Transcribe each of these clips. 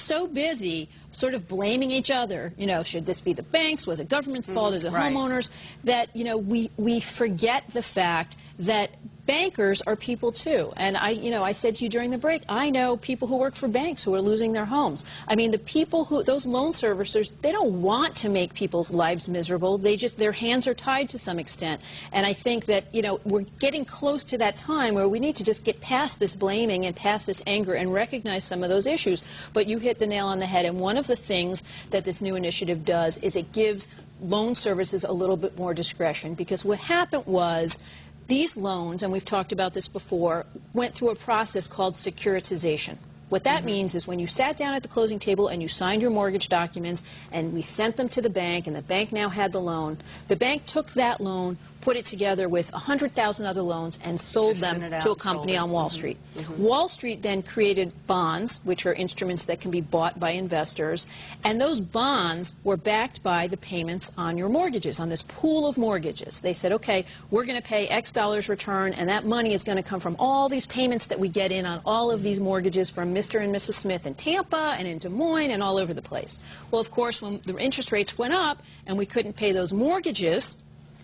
so busy sort of blaming each other, you know, should this be the banks, was it government's fault, is it right. homeowners, that, you know, we forget the fact that bankers are people too. And I said to you during the break, I know people who work for banks who are losing their homes. I mean, the people who, those loan servicers, they don't want to make people's lives miserable. They just, their hands are tied to some extent. And I think that, you know, we're getting close to that time where we need to just get past this blaming and past this anger and recognize some of those issues. But you hit the nail on the head. And one of the things that this new initiative does is it gives loan services a little bit more discretion, because what happened was these loans, and we've talked about this before, went through a process called securitization. What that means is when you sat down at the closing table and you signed your mortgage documents and we sent them to the bank and the bank now had the loan, the bank took that loan, put it together with 100,000 other loans and sold them to a company on Wall Street. Wall Street then created bonds, which are instruments that can be bought by investors, and those bonds were backed by the payments on your mortgages, on this pool of mortgages. They said, okay, we're going to pay X dollars return, and that money is going to come from all these payments that we get in on all of these mortgages from Mr. and Mrs. Smith in Tampa and in Des Moines and all over the place. Well, of course, when the interest rates went up and we couldn't pay those mortgages,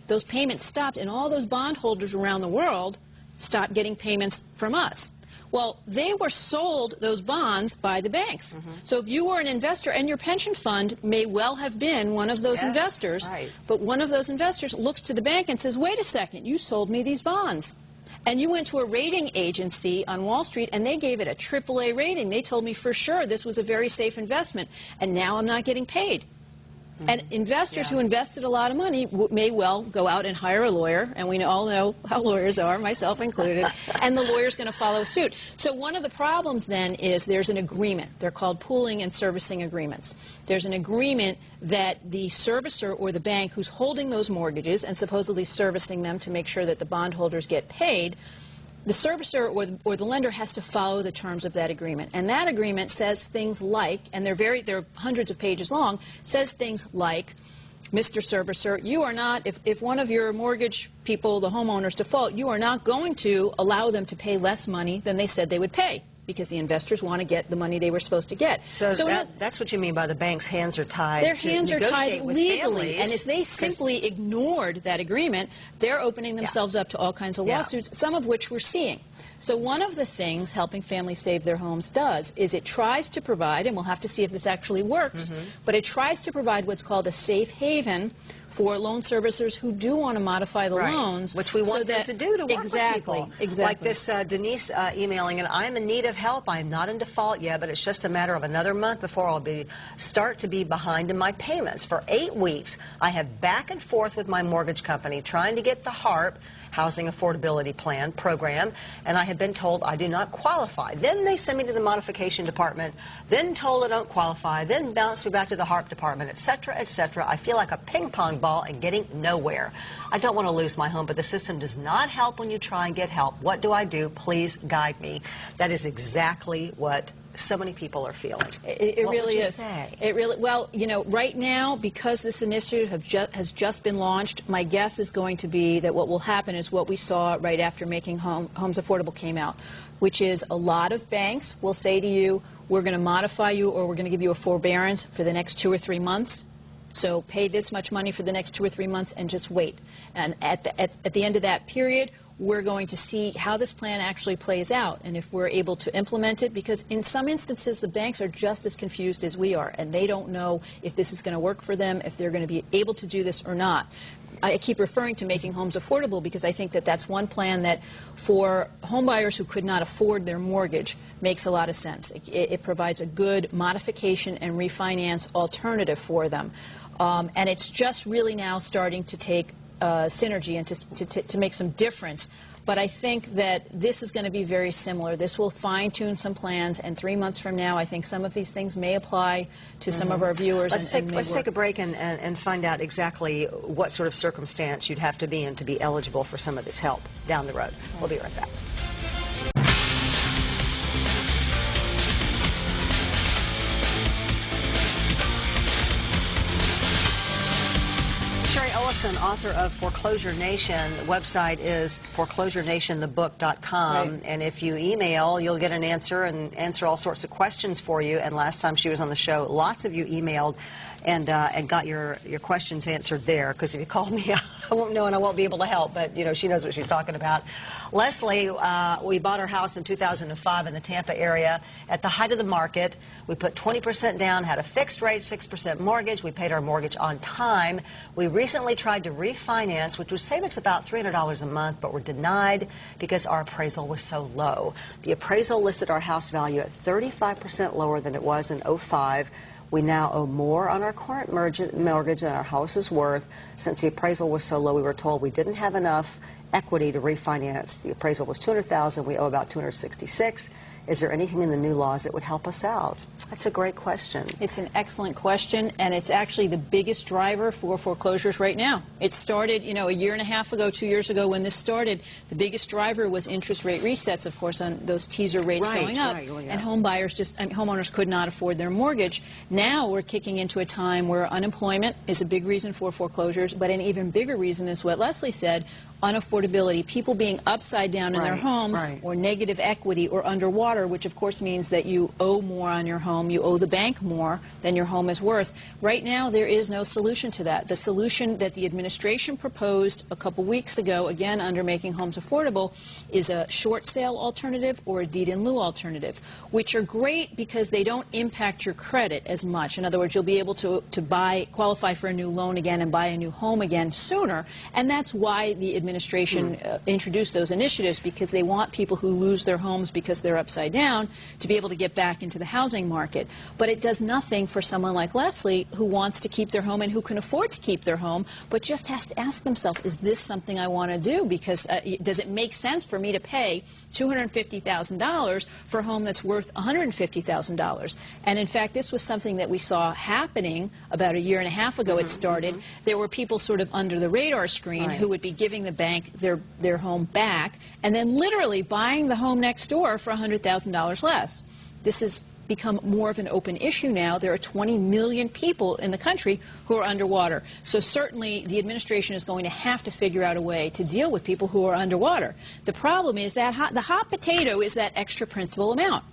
those payments stopped, and all those bondholders around the world stopped getting payments from us. Well, they were sold, those bonds, by the banks. So if you were an investor, and your pension fund may well have been one of those investors, but one of those investors looks to the bank and says, wait a second, you sold me these bonds. And you went to a rating agency on Wall Street, and they gave it a AAA rating. They told me for sure this was a very safe investment, and now I'm not getting paid. And investors who invested a lot of money may well go out and hire a lawyer, and we all know how lawyers are, myself included, and the lawyer's going to follow suit. So one of the problems then is there's an agreement. They're called pooling and servicing agreements. There's an agreement that the servicer or the bank who's holding those mortgages and supposedly servicing them to make sure that the bondholders get paid, the servicer or the lender has to follow the terms of that agreement. And that agreement says things like, and they're hundreds of pages long, says things like, Mr. Servicer, you are not, if one of your mortgage people, the homeowners, default, you are not going to allow them to pay less money than they said they would pay, because the investors want to get the money they were supposed to get. So that's what you mean by the bank's hands are tied. Their hands are tied legally, and if they simply ignored that agreement, they're opening themselves up to all kinds of lawsuits, some of which we're seeing. So one of the things Helping Families Save Their Homes does is it tries to provide, and we'll have to see if this actually works, but it tries to provide what's called a safe haven for loan servicers who do want to modify the loans. Which we want them to do to work with people. Exactly. Like this Denise emailing, and I'm in need of help. I'm not in default yet, but it's just a matter of another month before I'll start to be behind in my payments. For 8 weeks, I have back and forth with my mortgage company trying to get the HARP, Housing Affordability Plan program, and I have been told I do not qualify. Then they send me to the modification department, then told I don't qualify, then bounce me back to the HARP department, etc., etc. I feel like a ping pong ball and getting nowhere. I don't want to lose my home, but the system does not help when you try and get help. What do I do? Please guide me. That is exactly what so many people are feeling. It what really would you is. Say? It really, well, you know, right now, because this initiative has just been launched, my guess is going to be that what will happen is what we saw right after Making Homes Affordable came out, which is a lot of banks will say to you, we're going to modify you, or we're going to give you a forbearance for the next 2 or 3 months. So pay this much money for the next 2 or 3 months and just wait. And at the end of that period, we're going to see how this plan actually plays out and if we're able to implement it, because in some instances the banks are just as confused as we are, and they don't know if this is going to work for them, if they're going to be able to do this or not. I keep referring to Making Homes Affordable because I think that that's one plan that for homebuyers who could not afford their mortgage makes a lot of sense. It provides a good modification and refinance alternative for them. And it's just really now starting to take synergy and to make some difference. But I think that this is going to be very similar. This will fine-tune some plans, and 3 months from now, I think some of these things may apply to some of our viewers. Let's take a break and find out exactly what sort of circumstance you'd have to be in to be eligible for some of this help down the road. We'll be right back. Shari Olefson Olefson, author of Foreclosure Nation. The website is foreclosurenationthebook.com. Right. And if you email, you'll get an answer and answer all sorts of questions for you. And last time she was on the show, lots of you emailed and got your questions answered there. Because if you call me, I won't know and I won't be able to help. But, you know, she knows what she's talking about. Leslie, we bought our house in 2005 in the Tampa area at the height of the market. We put 20% down, had a fixed rate, 6% mortgage. We paid our mortgage on time. We recently tried to refinance, which would save us about $300 a month, but were denied because our appraisal was so low. The appraisal listed our house value at 35% lower than it was in '05. We now owe more on our current mortgage than our house is worth. Since the appraisal was so low, we were told we didn't have enough equity to refinance. The appraisal was $200,000. We owe about $266,000. Is there anything in the new laws that would help us out? That's a great question. It's an excellent question, and it's actually the biggest driver for foreclosures right now. It started, you know, a year and a half ago, 2 years ago when this started. The biggest driver was interest rate resets, of course, on those teaser rates going up. And homeowners could not afford their mortgage. Now we're kicking into a time where unemployment is a big reason for foreclosures, but an even bigger reason is what Leslie said, unaffordability, people being upside down in their homes or negative equity or underwater, which of course means that you owe more on your home, you owe the bank more than your home is worth. Right now there is no solution to that. The solution that the administration proposed a couple weeks ago, again under Making Homes Affordable, is a short sale alternative or a deed in lieu alternative, which are great because they don't impact your credit as much. In other words, you'll be able to qualify for a new loan again and buy a new home again sooner, and that's why the administration introduced those initiatives, because they want people who lose their homes because they're upside down to be able to get back into the housing market. But it does nothing for someone like Leslie who wants to keep their home and who can afford to keep their home, but just has to ask themselves, is this something I want to do? Because does it make sense for me to pay $250,000 for a home that's worth $150,000? And in fact, this was something that we saw happening about a year and a half ago. It started. There were people sort of under the radar screen who would be giving the bank their home back and then literally buying the home next door for $100,000 less. This has become more of an open issue now. There are 20 million people in the country who are underwater. So certainly the administration is going to have to figure out a way to deal with people who are underwater. The problem is that the hot potato is that extra principal amount.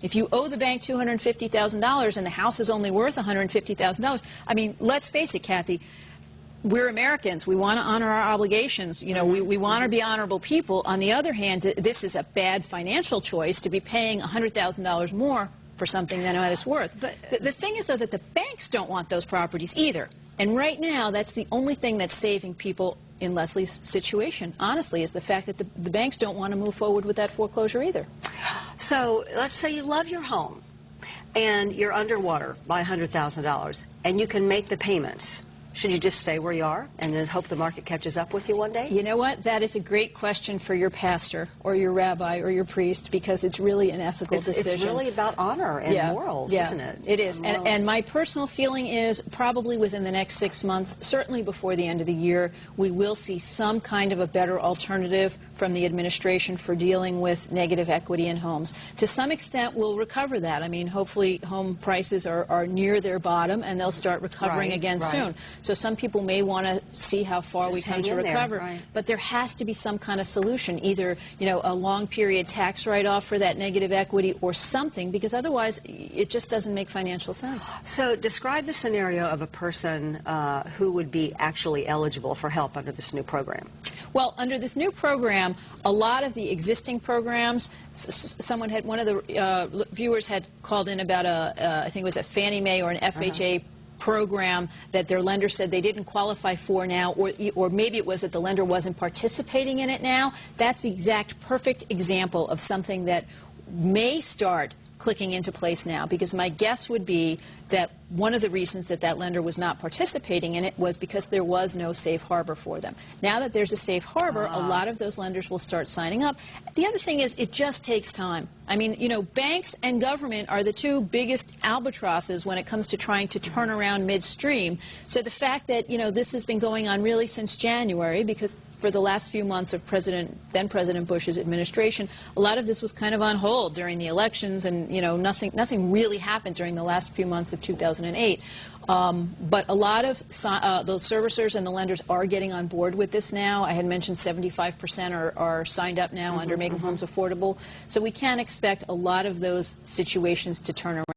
If you owe the bank $250,000 and the house is only worth $150,000, I mean, let's face it, Kathy, we're Americans. We want to honor our obligations. You know, we want to be honorable people. On the other hand, this is a bad financial choice to be paying $100,000 more for something than it's worth. But the thing is, though, that the banks don't want those properties either. And right now, that's the only thing that's saving people in Leslie's situation, honestly, is the fact that the banks don't want to move forward with that foreclosure either. So let's say you love your home and you're underwater by $100,000 and you can make the payments. Should you just stay where you are and then hope the market catches up with you one day? You know what? That is a great question for your pastor or your rabbi or your priest, because it's really an ethical decision. It's really about honor and morals, isn't it? It is. And my personal feeling is probably within the next 6 months, certainly before the end of the year, we will see some kind of a better alternative from the administration for dealing with negative equity in homes. To some extent, we'll recover that. I mean, hopefully home prices are near their bottom and they'll start recovering again soon. So some people may want to see how far we come to recover. But there has to be some kind of solution, either, you know, a long period tax write-off for that negative equity or something, because otherwise it just doesn't make financial sense. So describe the scenario of a person who would be actually eligible for help under this new program. Well, under this new program, a lot of the existing programs, one of the viewers had called in about I think it was a Fannie Mae or an FHA program that their lender said they didn't qualify for now, or maybe it was that the lender wasn't participating in it now. That's the exact perfect example of something that may start clicking into place now, because my guess would be that one of the reasons that that lender was not participating in it was because there was no safe harbor for them. Now that there's a safe harbor, a lot of those lenders will start signing up. The other thing is, it just takes time. I mean, you know, banks and government are the two biggest albatrosses when it comes to trying to turn around midstream. So the fact that, you know, this has been going on really since January, because for the last few months of then President Bush's administration, a lot of this was kind of on hold during the elections, and, you know, nothing really happened during the last few months of 2008. But a lot of the servicers and the lenders are getting on board with this now. I had mentioned 75% are signed up now under Making Homes Affordable. So we can expect a lot of those situations to turn around.